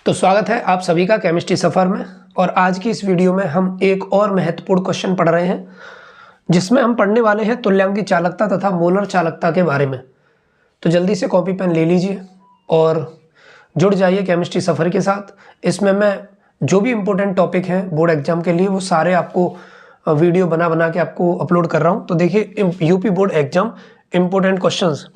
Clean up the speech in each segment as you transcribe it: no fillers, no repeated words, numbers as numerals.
तो स्वागत है आप सभी का केमिस्ट्री सफ़र में। और आज की इस वीडियो में हम एक और महत्वपूर्ण क्वेश्चन पढ़ रहे हैं जिसमें हम पढ़ने वाले हैं तुल्यांकी चालकता तथा मोलर चालकता के बारे में। तो जल्दी से कॉपी पेन ले लीजिए और जुड़ जाइए केमिस्ट्री सफ़र के साथ। इसमें मैं जो भी इम्पोर्टेंट टॉपिक हैं बोर्ड एग्जाम के लिए वो सारे आपको वीडियो बना बना के आपको अपलोड कर रहा हूँ। तो देखिए UP board exam important questions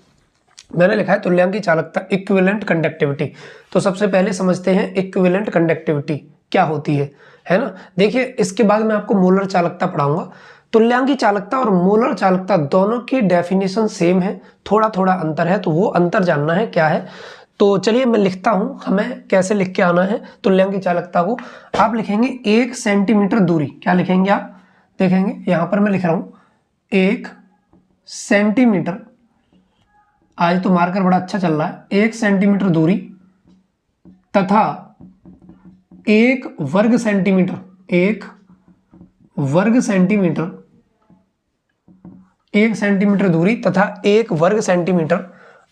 मैंने लिखा है तुल्यांकी चालकता इक्विवेलेंट कंडक्टिविटी। तो सबसे पहले समझते हैं इक्विवेलेंट कंडक्टिविटी क्या होती है ना। देखिए इसके बाद मैं आपको मोलर चालकता पढ़ाऊंगा। तुल्यांकी चालकता और मोलर चालकता दोनों की डेफिनेशन सेम है, थोड़ा थोड़ा अंतर है, तो वो अंतर जानना है क्या है। तो चलिए मैं लिखता हूं, हमें कैसे लिख के आना है तुल्यांकी चालकता को। आप लिखेंगे 1 सेंटीमीटर दूरी। क्या लिखेंगे आप? देखेंगे यहां पर मैं लिख रहा हूं 1 सेंटीमीटर। आज तो मार्कर बड़ा अच्छा चल रहा है। 1 सेंटीमीटर दूरी तथा 1 वर्ग सेंटीमीटर, 1 वर्ग सेंटीमीटर, 1 सेंटीमीटर दूरी तथा 1 वर्ग सेंटीमीटर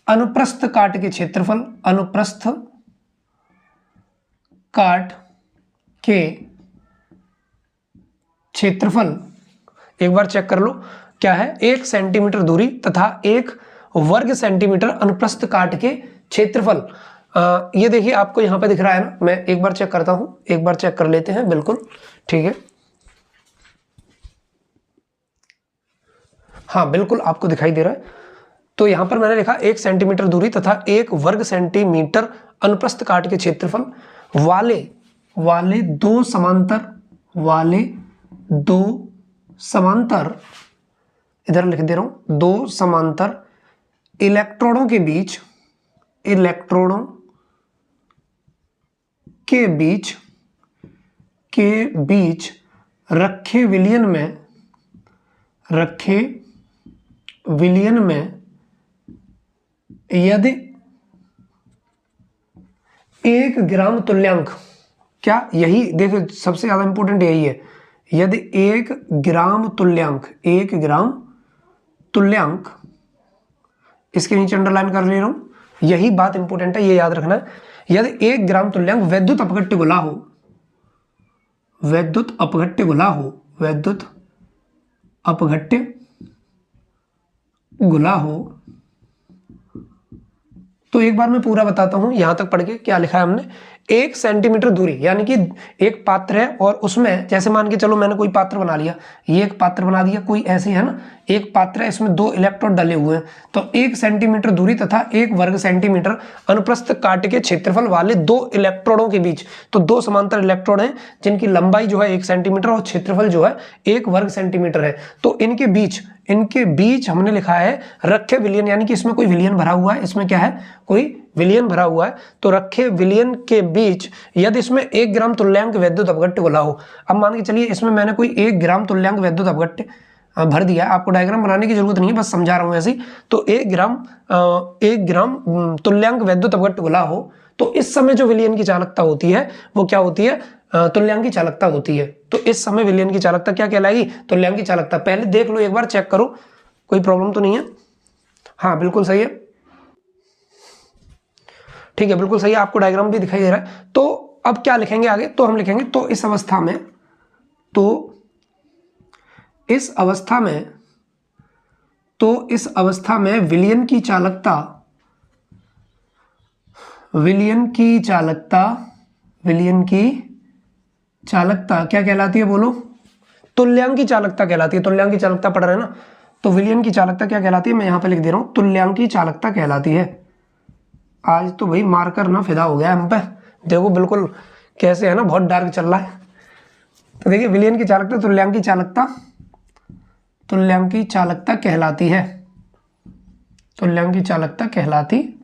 अनुप्रस्थ काट के क्षेत्रफल, अनुप्रस्थ काट के क्षेत्रफल। एक बार चेक कर लो क्या है। 1 सेंटीमीटर दूरी तथा 1 वर्ग सेंटीमीटर अनुप्रस्थ काट के क्षेत्रफल। ये देखिए आपको यहां पे दिख रहा है ना। मैं एक बार चेक करता हूं, एक बार चेक कर लेते हैं। बिल्कुल ठीक है, हाँ बिल्कुल आपको दिखाई दे रहा है। तो यहां पर मैंने लिखा 1 सेंटीमीटर दूरी तथा 1 वर्ग सेंटीमीटर अनुप्रस्थ काट के क्षेत्रफल वाले दो समांतर, इधर लिख दे रहा हूं, 2 समांतर इलेक्ट्रोडों के बीच रखे विलयन में यदि 1 ग्राम तुल्यांक, क्या यही देखो सबसे ज्यादा इंपॉर्टेंट यही है, यदि 1 ग्राम तुल्यांक, इसके नीचे अंडरलाइन कर ले रहा हूं, यही बात इंपॉर्टेंट है, ये याद रखना है। यदि 1 ग्राम तुल्यांक वैद्युत अपघट्य गुला हो, तो एक बार मैं पूरा बताता हूं यहां तक पढ़ के क्या लिखा है हमने। 1 सेंटीमीटर दूरी यानी कि एक पात्र है और उसमें जैसे मान के चलो मैंने कोई पात्र बना लिया, ये एक पात्र बना दिया कोई ऐसे है ना, एक पात्र है इसमें 2 इलेक्ट्रोड डले हुए हैं। तो 1 सेंटीमीटर दूरी तथा 1 वर्ग सेंटीमीटर अनुप्रस्थ काट के क्षेत्रफल वाले 2 इलेक्ट्रोडों के बीच, तो 2 समांतर इलेक्ट्रोड हैं जिनकी लंबाई जो है 1 सेंटीमीटर और क्षेत्रफल जो है 1 वर्ग सेंटीमीटर है। तो इनके बीच हमने लिखा है रखे विलयन, यानी कि इसमें कोई विलयन भरा हुआ है, इसमें क्या है कोई विलयन भरा हुआ है। तो रखे विलयन के बीच यदि इसमें 1 ग्राम तुल्यांक वैद्युत अपघट्य गुला हो। अब मान के चलिए इसमें मैंने कोई 1 ग्राम तुल्यांक वैद्युत अपघट्य भर दिया, आपको डायग्राम बनाने की जरूरत नहीं है, बस समझा रहा हूं ऐसे ही। तो 1 ग्राम तुल्यांक वैद्युत अपघट्य गुला हो, तो इस समय जो विलयन की चालकता होती है वो क्या होती है? तुल्यांकी चालकता होती है। तो इस समय विलयन की चालकता क्या कहलाएगी? तुल्यांकी चालकता। पहले देख लो एक बार, चेक करो कोई प्रॉब्लम तो नहीं है। हाँ बिल्कुल सही है, ठीक है बिल्कुल सही है, आपको डायग्राम भी दिखाई दे रहा है। तो अब क्या लिखेंगे आगे? तो हम लिखेंगे तो इस अवस्था में विलयन की चालकता क्या कहलाती है? बोलो। तुल्यांकी चालकता कहलाती है। तुल्यांकी चालकता पढ़ रहे हैं ना, तो विलयन की चालकता क्या कहलाती है? मैं यहां पे लिख दे रहा हूं, तुल्यांकी चालकता कहलाती है। आज तो भाई मार्कर ना फिदा हो गया हम पे, देखो बिल्कुल कैसे है ना, बहुत डार्क चल रहा है। तो देखिए विलयन की चालकता तुल्यांकी चालकता कहलाती है, तुल्यांकी चालकता कहलाती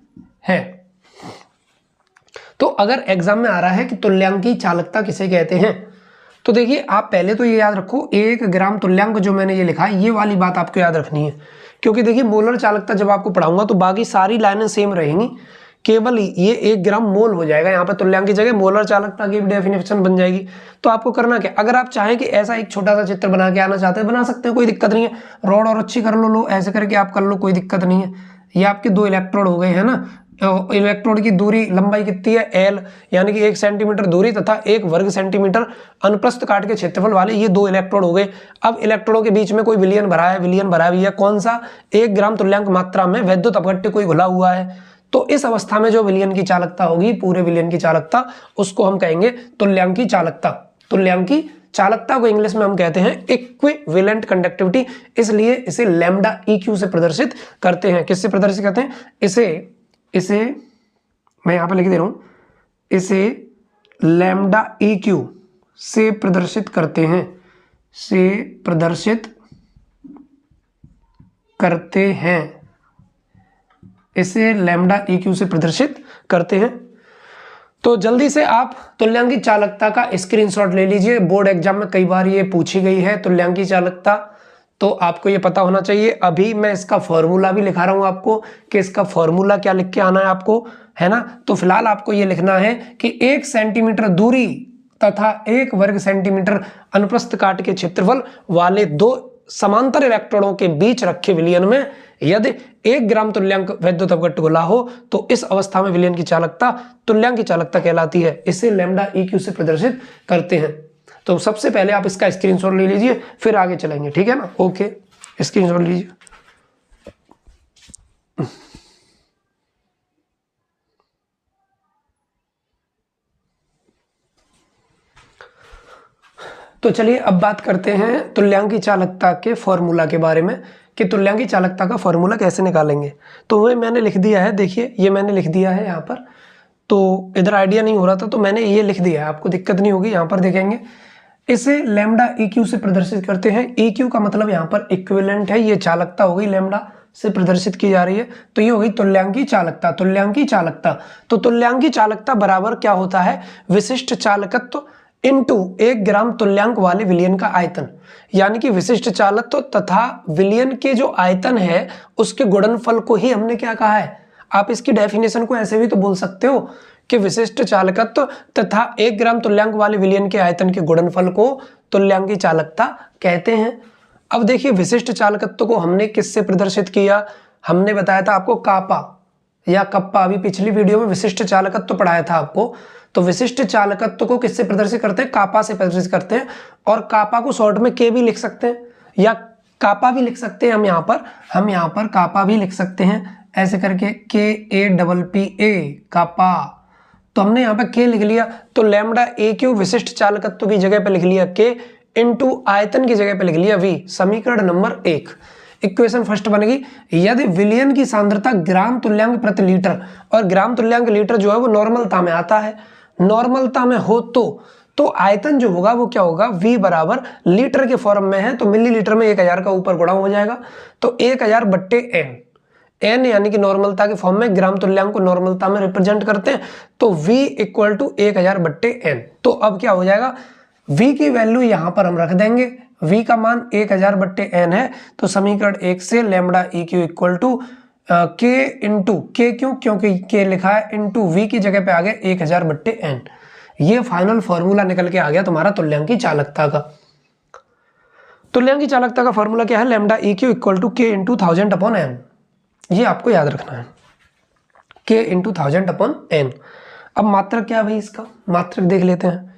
है। तो अगर एग्जाम में आ रहा है कि तुल्यांकी चालकता किसे कहते हैं, तो देखिए आप पहले तो ये याद रखो 1 ग्राम तुल्यांक जो मैंने ये लिखा है, ये वाली बात आपको याद रखनी है। क्योंकि देखिए मोलर चालकता जब आपको पढ़ाऊंगा तो बाकी सारी लाइनें सेम रहेंगी, केवल ये 1 ग्राम मोल हो जाएगा, यहाँ पर तुल्यांक की जगह मोलर चालकता की डेफिनेशन बन जाएगी। तो आपको करना क्या, अगर आप चाहें कि ऐसा एक छोटा सा चित्र बना के आना चाहते हैं बना सकते हैं, कोई दिक्कत नहीं है। रॉड और अच्छी कर लो, ऐसे करके आप कर लो, कोई दिक्कत नहीं है। ये आपके 2 इलेक्ट्रोड हो गए हैं ना, इलेक्ट्रोड की दूरी लंबाई कितनी है L, यानी कि 1 सेंटीमीटर दूरी तथा 1 वर्ग सेंटीमीटर अनुप्रस्थ काट के क्षेत्रफल वाले ये 2 इलेक्ट्रोड हो गए। अब इलेक्ट्रोडों के बीच में कोई विलयन भरा है, विलयन भरा हुआ है कौन सा, 1 ग्राम तुल्यांक मात्रा में वैद्युत अपघट्य कोई घुला हुआ है। तो इस अवस्था में जो विलयन की चालकता होगी, पूरे विलयन की चालकता, उसको हम कहेंगे तुल्यांकी चालकता। तुल्यांकी चालकता को इंग्लिश में हम कहते हैं इक्विवेलेंट कंडक्टिविटी, इसलिए इसे लैम्डा EQ से प्रदर्शित करते हैं। किससे प्रदर्शित करते हैं? इसे मैं यहां पर लिख दे रहा हूं, इसे लैम्डा EQ से प्रदर्शित करते हैं, से प्रदर्शित करते हैं, इसे लैम्डा EQ से प्रदर्शित करते हैं। तो जल्दी से आप तुल्यांकी चालकता का स्क्रीनशॉट ले लीजिए, बोर्ड एग्जाम में कई बार ये पूछी गई है तुल्यांकी चालकता, तो आपको ये पता होना चाहिए। अभी मैं इसका फॉर्मूला भी लिखा रहा हूं आपको कि इसका फॉर्मूला क्या लिख के आना है आपको, है ना। तो फिलहाल आपको ये लिखना है कि 1 सेंटीमीटर दूरी तथा 1 वर्ग सेंटीमीटर अनुप्रस्थ काट के क्षेत्रफल वाले 2 समांतर इलेक्ट्रोडों के बीच रखे विलयन में यदि 1 ग्राम तुल्यांक वैद्युत अपघट्य घुला हो तो इस अवस्था में विलयन की चालकता तुल्यांकी चालकता कहलाती है। इसे लैम्डा EQ से प्रदर्शित करते हैं। तो सबसे पहले आप इसका स्क्रीनशॉट ले लीजिए, फिर आगे चलेंगे, ठीक है ना। ओके, स्क्रीनशॉट लीजिए। तो चलिए अब बात करते हैं तुल्यांकी चालकता के फॉर्मूला के बारे में कि तुल्यांकी चालकता का फॉर्मूला कैसे निकालेंगे। तो वही मैंने लिख दिया है, देखिए ये मैंने लिख दिया है यहाँ पर, तो इधर आइडिया नहीं हो रहा था तो मैंने ये लिख दिया है, आपको दिक्कत नहीं होगी। यहाँ पर देखेंगे इसे लैम्डा EQ से प्रदर्शित करते हैं। EQ का मतलब यहाँ पर इक्विवेलेंट है, ये चालकता हो गई लैम्डा से प्रदर्शित की जा रही है, तो ये हो गई तुल्यांकी चालकता। तुल्यांकी चालकता, तो तुल्यांकी चालकता बराबर क्या होता है, विशिष्ट चालकत्व इनटू 1 ग्राम तुल्यांक वाले विलयन का आयतन, यानी कि विशिष्ट चालकत्व तथा विलयन के जो आयतन है उसके गुणनफल को ही हमने क्या कहा है। आप इसकी डेफिनेशन को ऐसे भी तो बोल सकते हो कि विशिष्ट चालकत्व तथा 1 ग्राम तुल्यांक वाले विलयन के आयतन के गुणनफल को तुल्यांकी चालकता कहते हैं। अब देखिए विशिष्ट चालकत्व को हमने किससे प्रदर्शित किया, हमने बताया था आपको कापा या कप्पा, अभी पिछली वीडियो में विशिष्ट चालकत्व पढ़ाया था आपको। तो विशिष्ट चालकत्व को किससे प्रदर्शित करते हैं, कापा से प्रदर्शित करते हैं, और कापा को शॉर्ट में के भी लिख सकते हैं या कापा भी लिख सकते हैं। हम यहाँ पर कापा भी लिख सकते हैं ऐसे करके, KAPPA कापा। तो हमने यहाँ पे के लिख लिया, तो लैम्डा EQ विशिष्ट चालकत्व की जगह पे लिख लिया के, इनटू आयतन की जगह पे लिख लिया V। समीकरण नंबर 1, इक्वेशन फर्स्ट बनेगी, यदि विलयन की सांद्रता ग्राम तुल्यांक प्रति लीटर, और ग्राम तुल्यांक लीटर जो है वो नॉर्मलता में आता है, नॉर्मलता में हो तो आयतन जो होगा वो क्या होगा, V बराबर लीटर के फॉर्म में है तो मिलीलीटर में 1000 का ऊपर गुणा हो जाएगा, तो 1000 बट्टे n यानी कि नॉर्मलता के फॉर्म में ग्राम तुल्यांक को नॉर्मलता में रिप्रेजेंट करते हैं, तो V इक्वल टू 1000 बट्टे n। तो अब क्या हो जाएगा, V की वैल्यू यहां पर हम रख देंगे, V का मान 1000 बट्टे n है, तो समीकरण 1 से lambda EQ equal to K into K, क्योंकि K लिखा है, इंटू V की जगह पे आ गया 1000 बट्टे n। ये फाइनल फॉर्मूला निकल के आ गया तुम्हारा तुल्यांकी चालकता का। तुल्यांकी चालकता का फॉर्मूला क्या है, lambda EQ equal to K into 1000 upon n। ये आपको याद रखना है, K इंटू 1000 अपॉन n। अब मात्रक क्या है भाई, इसका मात्रक देख लेते हैं।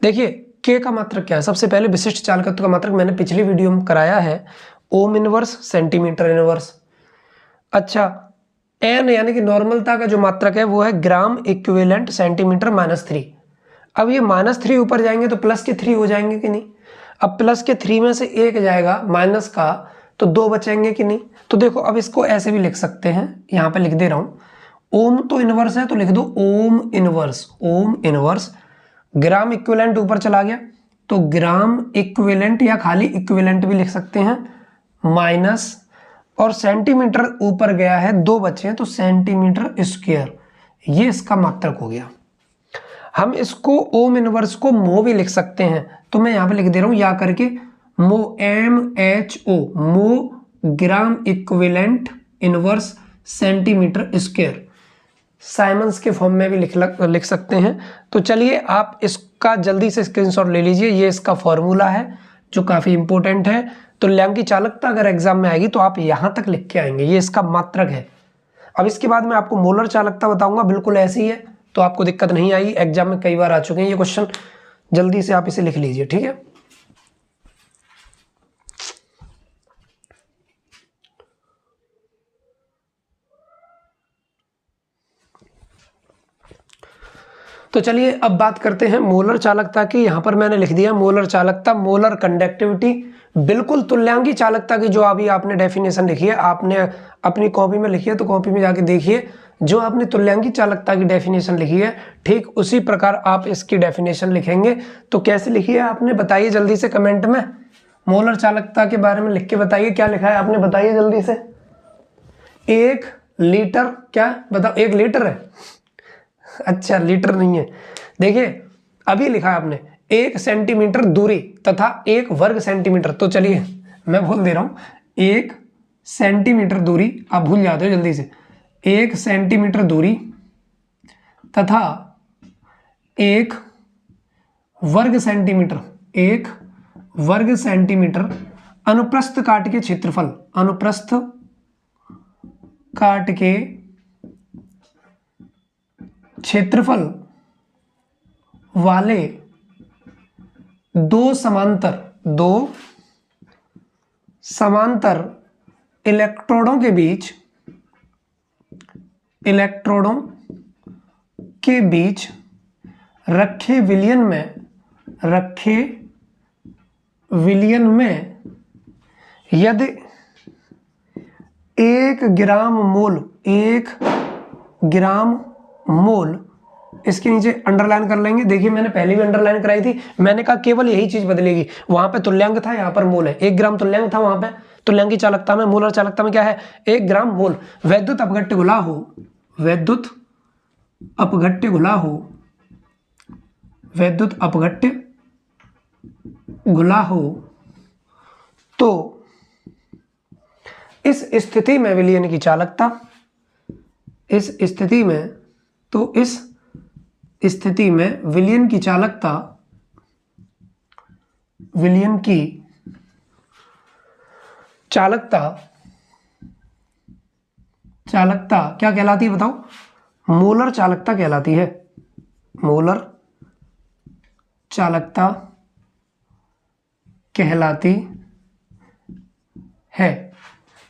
देखिए K का मात्रक क्या है, सबसे पहले विशिष्ट चालकत्व का मात्रक मैंने पिछली वीडियो में कराया है, ओम इनवर्स सेंटीमीटर इनवर्स। अच्छा, n यानी कि नॉर्मलता का जो मात्रक है वो है ग्राम इक्विवेलेंट सेंटीमीटर -3। अब ये -3 ऊपर जाएंगे तो प्लस के 3 हो जाएंगे कि नहीं, अब प्लस के 3 में से 1 जाएगा माइनस का, तो 2 बचेंगे कि नहीं। तो देखो अब इसको ऐसे भी लिख सकते हैं, यहाँ पे लिख दे रहा हूँ, ओम तो इनवर्स है तो लिख दो ohm inverse, ohm inverse. Gram equivalent ऊपर चला गया तो ग्राम इक्विवेलेंट या खाली इक्विवेलेंट भी लिख सकते हैं, माइनस, और सेंटीमीटर ऊपर गया है, 2 बचे हैं तो सेंटीमीटर स्क्वायर, ये इसका मात्रक हो गया। हम इसको ओम इनवर्स को मो भी लिख सकते हैं, तो मैं यहाँ पे लिख दे रहा हूँ या करके mho, MHO, mho gram equivalent inverse centimetre square, siemens के फॉर्म में भी लिख सकते हैं। तो चलिए आप इसका जल्दी से स्क्रीनशॉट ले लीजिए, ये इसका फॉर्मूला है जो काफी इंपॉर्टेंट है। तुल्यांकी चालकता अगर एग्जाम में आएगी तो आप यहां तक लिख के आएंगे, ये इसका मात्रक है। अब इसके बाद मैं आपको मोलर चालकता बताऊंगा, बिल्कुल ऐसी ही है, तो आपको दिक्कत नहीं आएगी। एग्जाम में कई बार आ चुके हैं ये क्वेश्चन, जल्दी से आप इसे लिख लीजिए, ठीक है। तो चलिए अब बात करते हैं मोलर चालकता की। यहां पर मैंने लिख दिया मोलर चालकता, मोलर कंडक्टिविटी, बिल्कुल तुल्यांकी चालकता की जो अभी आपने डेफिनेशन लिखी है, आपने अपनी कॉपी में लिखी है तो कॉपी में जाके देखिए, जो आपने तुल्यांकी चालकता की डेफिनेशन लिखी है ठीक उसी प्रकार आप इसकी डेफिनेशन लिखेंगे। तो कैसे लिखी है आपने बताइए जल्दी से कमेंट में, मोलर चालकता के बारे में लिख के बताइए, क्या लिखा है आपने बताइए जल्दी से। 1 लीटर, क्या बताओ 1 लीटर है? अच्छा लीटर नहीं है, देखिए अभी लिखा है आपने 1 सेंटीमीटर दूरी तथा 1 वर्ग सेंटीमीटर। तो चलिए मैं बोल दे रहा हूं 1 सेंटीमीटर दूरी, आप भूल जाते हो जल्दी से, 1 सेंटीमीटर दूरी तथा 1 वर्ग सेंटीमीटर, 1 वर्ग सेंटीमीटर अनुप्रस्थ काट के क्षेत्रफल, अनुप्रस्थ काट के क्षेत्रफल वाले दो समांतर इलेक्ट्रोडों के बीच रखे विलयन में यदि 1 ग्राम मोल, इसके नीचे अंडरलाइन कर लेंगे, देखिए मैंने पहले भी अंडरलाइन कराई थी, मैंने कहा केवल यही चीज बदलेगी, वहां पे तुल्यांक था यहाँ पर मोल है, 1 ग्राम तुल्यांक था वहां पे, तुल्यांकी चालकता में, मोलर चालकता में क्या है 1 ग्राम मोल। वैद्युत अपघट्य घुला हो तो इस स्थिति में विलयन की चालकता, इस स्थिति में विलयन की चालकता क्या कहलाती है बताओ? मोलर चालकता कहलाती है, मोलर चालकता कहलाती है।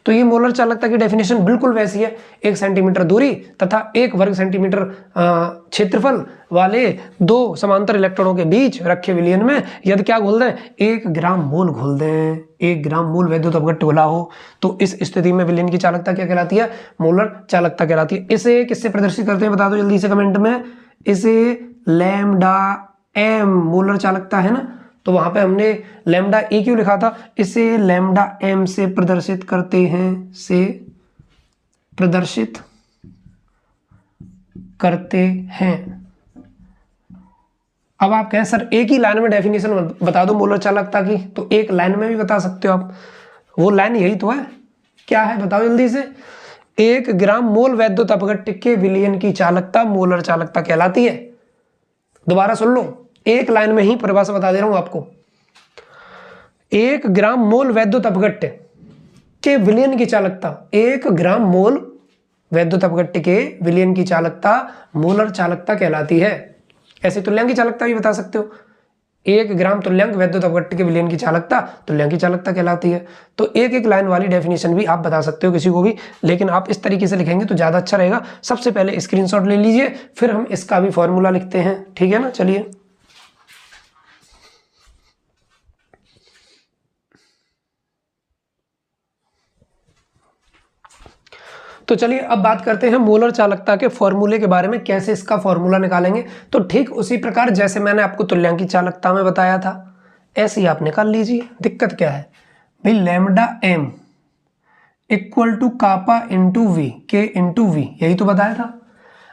तो ये मोलर चालकता की डेफिनेशन बिल्कुल वैसी है, 1 सेंटीमीटर दूरी तथा 1 वर्ग सेंटीमीटर क्षेत्रफल वाले 2 समांतर इलेक्ट्रॉनों के बीच रखे विलयन में यदि क्या घोल दें 1 ग्राम मोल घोल दें, 1 ग्राम मोल वैद्युत अपघट्य घुला हो तो इस स्थिति में विलयन की चालकता क्या कहलाती है? मोलर चालकता कहलाती है। इसे किससे प्रदर्शित करते हैं बता दो जल्दी से कमेंट में। इसे लैम्डा एम मोलर चालकता है ना, तो वहां पे हमने लैम्डा ई क्यों लिखा था, इसे लैम्डा एम से प्रदर्शित करते हैं, अब आप कहें सर एक ही लाइन में डेफिनेशन बता दो मोलर चालकता की, तो एक लाइन में भी बता सकते हो आप, वो लाइन यही तो है, क्या है बताओ जल्दी से। 1 ग्राम मोल वैद्युत अपघट्य के विलयन की चालकता मोलर चालकता कहलाती है। दोबारा सुन लो, एक लाइन में ही परिभाषा बता दे रहा हूं आपको। 1 ग्राम मोल वैद्युत अपघट्य के विलयन की चालकता, 1 ग्राम मोल वैद्युत अपघट्य के विलयन की चालकता मोलर चालकता कहलाती है। ऐसे तुल्यांकी चालकता भी बता सकते हो, 1 ग्राम तुल्यांक वैद्युत अपघट्य के विलयन की चालकता तुल्यांकी चालकता कहलाती है। तो एक लाइन वाली डेफिनेशन भी आप बता सकते हो किसी को भी, लेकिन आप इस तरीके से लिखेंगे तो ज्यादा अच्छा रहेगा। सबसे पहले स्क्रीनशॉट ले लीजिए, फिर हम इसका भी फॉर्मूला लिखते हैं, ठीक है ना। चलिए तो चलिए अब बात करते हैं मोलर चालकता के फॉर्मूले के बारे में, कैसे इसका फॉर्मूला निकालेंगे। तो ठीक उसी प्रकार जैसे मैंने आपको तुल्यांकी चालकता में बताया था ऐसे ही आप निकाल लीजिए। दिक्कत क्या है भाई, lambda M equal to kappa into V, K into V, यही तो बताया था।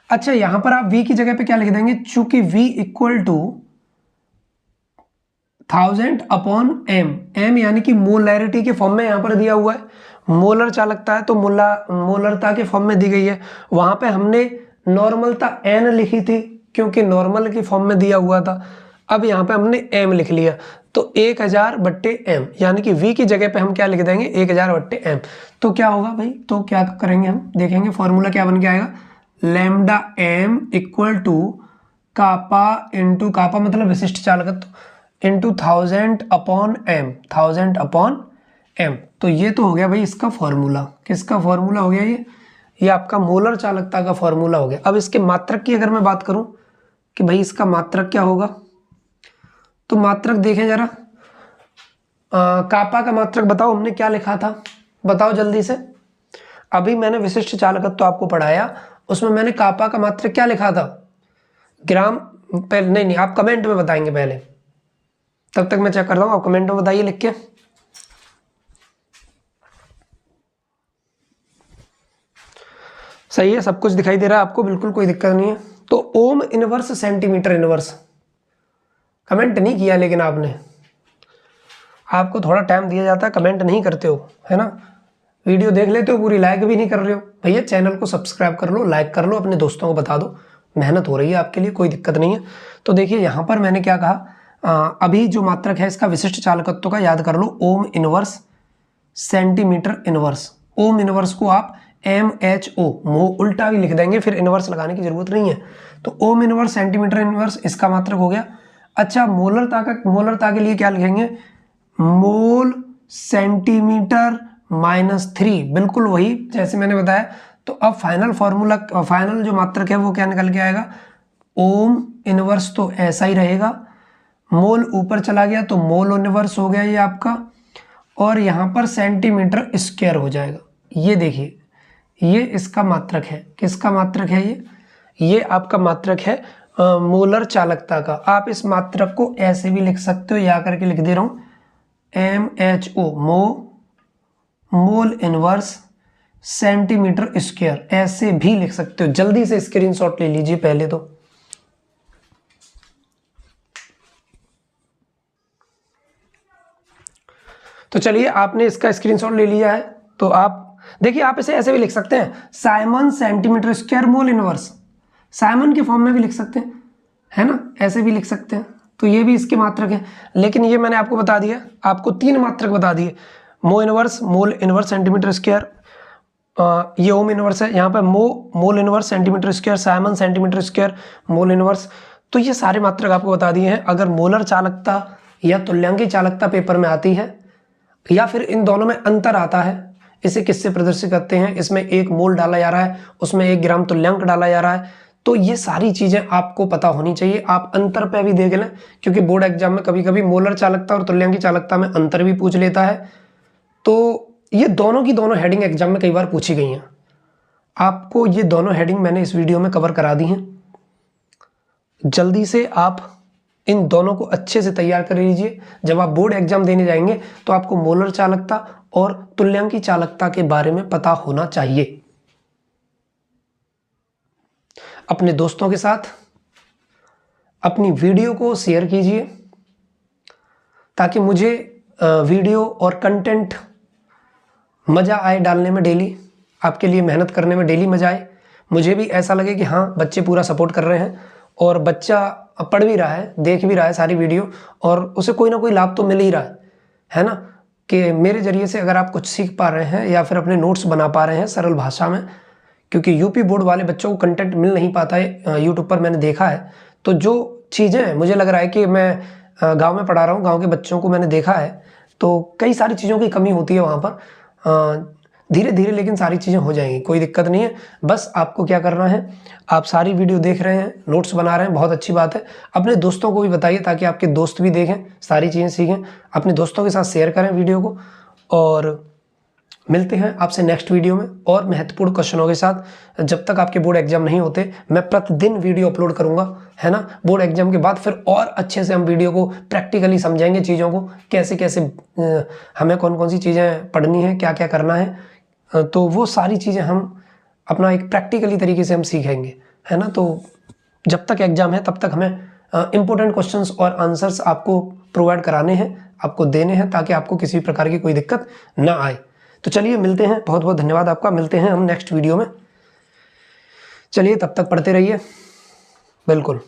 अच्छा यहां पर आप v की जगह पे क्या लिख देंगे, चूंकि v equal to 1000 upon m यानी कि मोलैरिटी के फॉर्म में यहां पर दिया हुआ है, मोलर चालकता है तो मोलरता के फॉर्म में दी गई है। वहां पे हमने नॉर्मलता n लिखी थी क्योंकि नॉर्मल के फॉर्म में दिया हुआ था, अब यहाँ पे हमने m लिख लिया। तो 1000/m, यानी कि v की जगह पे हम क्या लिख देंगे 1000/m। तो क्या होगा भाई, तो क्या करेंगे हम देखेंगे, फॉर्मूला क्या बन के आएगा, lambda m equal to kappa into, kappa मतलब विशिष्ट चालकत्व, इंटू 1000/m। तो ये तो हो गया भाई इसका फॉर्मूला। किसका फॉर्मूला हो गया ये आपका मोलर चालकता का फॉर्मूला हो गया। अब इसके मात्रक की अगर मैं बात करूं कि भाई इसका मात्रक क्या होगा, तो मात्रक देखें जरा, कापा का मात्रक बताओ हमने क्या लिखा था, बताओ जल्दी से। अभी मैंने विशिष्ट चालकत्व तो आपको पढ़ाया, उसमें मैंने कापा का मात्रक क्या लिखा था, ग्राम, पहले नहीं आप कमेंट में बताएंगे पहले, तब तक मैं चेक करता हूँ, आप कमेंट में बताइए लिख के। सही है, सब कुछ दिखाई दे रहा है आपको, बिल्कुल कोई दिक्कत नहीं है। तो ओम इनवर्स सेंटीमीटर इनवर्स, कमेंट नहीं किया लेकिन आपने, आपको थोड़ा टाइम दिया जाता है, कमेंट नहीं करते हो, है ना, वीडियो देख लेते हो पूरी, लाइक भी नहीं कर रहे हो। भैया चैनल को सब्सक्राइब कर लो, लाइक कर लो, अपने दोस्तों को बता दो, मेहनत हो रही है आपके लिए, कोई दिक्कत नहीं है। तो देखिए यहाँ पर मैंने क्या कहा, अभी जो मात्रक है इसका विशिष्ट चालकत्व का याद कर लो, ohm inverse centimetre inverse. Ohm inverse को आप MHO उल्टा भी लिख देंगे, फिर इनवर्स लगाने की जरूरत नहीं है। तो ओम इनवर्स सेंटीमीटर इनवर्स इसका मात्रक हो गया। अच्छा, मोलरता के लिए क्या लिखेंगे, मोल सेंटीमीटर -3, बिल्कुल वही जैसे मैंने बताया। तो अब फाइनल फॉर्मूला, फाइनल जो मात्रक है वो क्या निकल के आएगा, ओम इनवर्स तो ऐसा ही रहेगा, मोल ऊपर चला गया तो मोल इनवर्स हो गया ये आपका, और यहाँ पर सेंटीमीटर स्क्वायर हो जाएगा। ये देखिए ये इसका मात्रक है, किसका मात्रक है ये आपका मात्रक है मोलर चालकता का। आप इस मात्रक को ऐसे भी लिख सकते हो, या करके लिख दे रहा हूँ, MHO mole inverse centimetre square, ऐसे भी लिख सकते हो। जल्दी से स्क्रीनशॉट ले लीजिए पहले तो चलिए आपने इसका स्क्रीनशॉट ले लिया है, तो आप देखिए, आप इसे ऐसे भी लिख सकते हैं, Simon centimetre square mole inverse, Simon के फॉर्म में भी लिख सकते हैं, है ना, ऐसे भी लिख सकते हैं। तो ये भी इसके मात्रक है, लेकिन ये मैंने आपको बता दिया, आपको 3 मात्रक बता दिए, मोल इनवर्स सेंटीमीटर स्क्वायर, ये ओम इनवर्स है, यहाँ पे mole inverse centimetre square, Simon centimetre square, mole inverse. तो ये सारे मात्रक आपको बता दिए हैं। अगर मोलर चालकता या तुल्यांकी चालकता पेपर में आती है, या फिर इन दोनों में अंतर आता है, इसे किससे प्रदर्शित करते हैं, इसमें 1 मोल डाला जा रहा है, उसमें 1 ग्राम तुल्यांक डाला जा रहा है, तो ये सारी चीजें आपको पता होनी चाहिए। आप अंतर पे भी देख लें, क्योंकि बोर्ड एग्जाम में कभी कभी मोलर चालकता और तुल्यांकी चालकता में अंतर भी पूछ लेता है। तो ये दोनों की दोनों हेडिंग एग्जाम में कई बार पूछी गई हैं, आपको ये दोनों हेडिंग मैंने इस वीडियो में कवर करा दी हैं। जल्दी से आप इन दोनों को अच्छे से तैयार कर लीजिए, जब आप बोर्ड एग्जाम देने जाएंगे तो आपको मोलर चालकता और तुल्यांकी चालकता के बारे में पता होना चाहिए। अपने दोस्तों के साथ अपनी वीडियो को शेयर कीजिए, ताकि मुझे वीडियो और कंटेंट मज़ा आए डालने में, डेली आपके लिए मेहनत करने में डेली मज़ा आए, मुझे भी ऐसा लगे कि हाँ बच्चे पूरा सपोर्ट कर रहे हैं, और बच्चा पढ़ भी रहा है, देख भी रहा है सारी वीडियो, और उसे कोई ना कोई लाभ तो मिल ही रहा है ना, कि मेरे जरिए से अगर आप कुछ सीख पा रहे हैं या फिर अपने नोट्स बना पा रहे हैं सरल भाषा में, क्योंकि यूपी बोर्ड वाले बच्चों को कंटेंट मिल नहीं पाता है यूट्यूब पर, मैंने देखा है। तो जो चीज़ें हैं, मुझे लग रहा है कि मैं गांव में पढ़ा रहा हूँ, गांव के बच्चों को मैंने देखा है, तो कई सारी चीज़ों की कमी होती है वहाँ पर, धीरे धीरे लेकिन सारी चीज़ें हो जाएंगी, कोई दिक्कत नहीं है। बस आपको क्या करना है, आप सारी वीडियो देख रहे हैं, नोट्स बना रहे हैं, बहुत अच्छी बात है। अपने दोस्तों को भी बताइए, ताकि आपके दोस्त भी देखें, सारी चीज़ें सीखें, अपने दोस्तों के साथ शेयर करें वीडियो को। और मिलते हैं आपसे नेक्स्ट वीडियो में और महत्वपूर्ण क्वेश्चनों के साथ। जब तक आपके बोर्ड एग्जाम नहीं होते, मैं प्रतिदिन वीडियो अपलोड करूंगा, है ना। बोर्ड एग्जाम के बाद फिर और अच्छे से हम वीडियो को प्रैक्टिकली समझेंगे, चीज़ों को कैसे कैसे हमें कौन कौन सी चीज़ें पढ़नी है, क्या क्या करना है, तो वो सारी चीज़ें हम अपना एक प्रैक्टिकली तरीके से हम सीखेंगे, है ना। तो जब तक एग्जाम है तब तक हमें इंपॉर्टेंट क्वेश्चंस और आंसर्स आपको प्रोवाइड कराने हैं, आपको देने हैं, ताकि आपको किसी प्रकार की कोई दिक्कत ना आए। तो चलिए मिलते हैं, बहुत बहुत धन्यवाद आपका, मिलते हैं हम नेक्स्ट वीडियो में। चलिए तब तक पढ़ते रहिए, बिल्कुल।